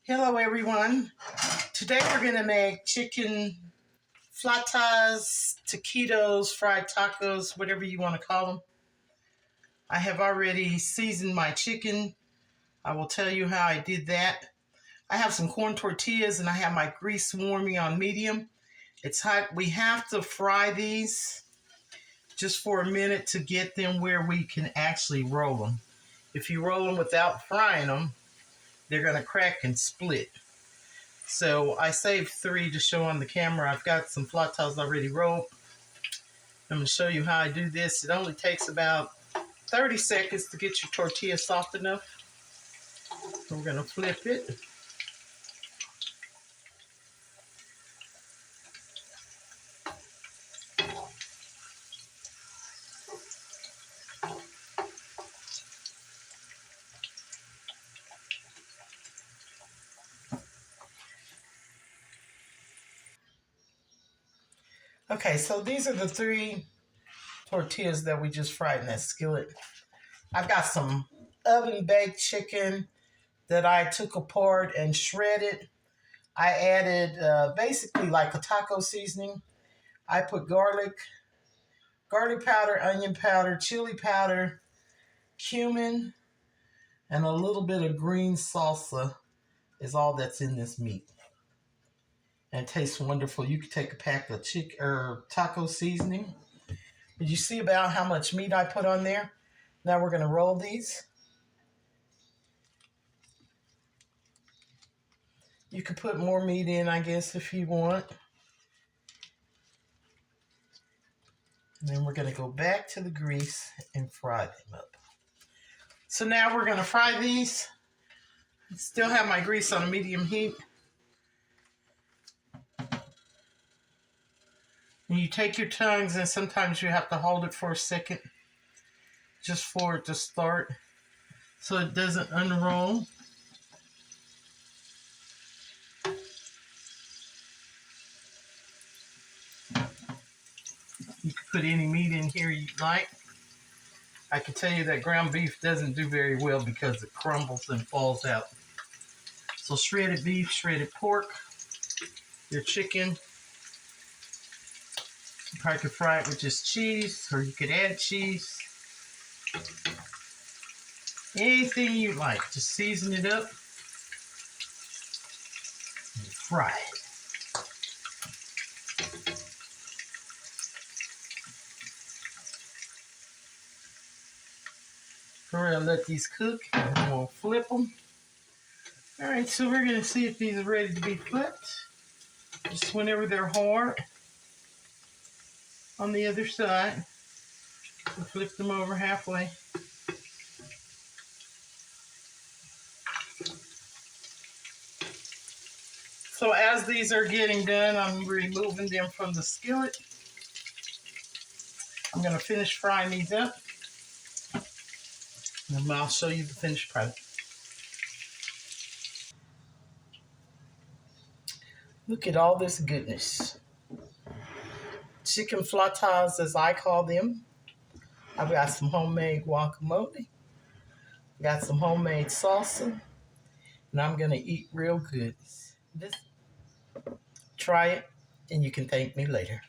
Hello everyone. Today we're going to make chicken flautas, taquitos, fried tacos, whatever you want to call them. I have already seasoned my chicken. I will tell you how I did that. I have some corn tortillas and I have my grease warming on medium. It's hot. We have to fry these just for a minute to get them where we can actually roll them. If you roll them without frying them, they're going to crack and split. So I saved 3 to show on the camera. I've got some flautas already rolled. I'm going to show you how I do this. It only takes about 30 seconds to get your tortilla soft enough. So we're going to flip it. Okay, so these are the 3 tortillas that we just fried in that skillet. I've got some oven baked chicken that I took apart and shredded. I added basically like a taco seasoning. I put garlic powder, onion powder, chili powder, cumin, and a little bit of green salsa is all that's in this meat. And it tastes wonderful. You could take a pack of taco seasoning. Did you see about how much meat I put on there? Now we're going to roll these. You could put more meat in, I guess, if you want. And then we're going to go back to the grease and fry them up. So now we're going to fry these. I still have my grease on a medium heat. And you take your tongues and sometimes you have to hold it for a second just for it to start so it doesn't unroll. You can put any meat in here you like. I can tell you that ground beef doesn't do very well because it crumbles and falls out. So shredded beef, shredded pork, your chicken. You probably could fry it with just cheese, or you could add cheese. Anything you like, just season it up and fry it. We're going to let these cook and then we'll flip them. Alright, so we're going to see if these are ready to be flipped. Just whenever they're hard on the other side, we'll flip them over halfway. So as these are getting done, I'm removing them from the skillet. I'm going to finish frying these up. And I'll show you the finished product. Look at all this goodness. Chicken flautas, as I call them. I've got some homemade guacamole. Got some homemade salsa. And I'm going to eat real good. Try it, and you can thank me later.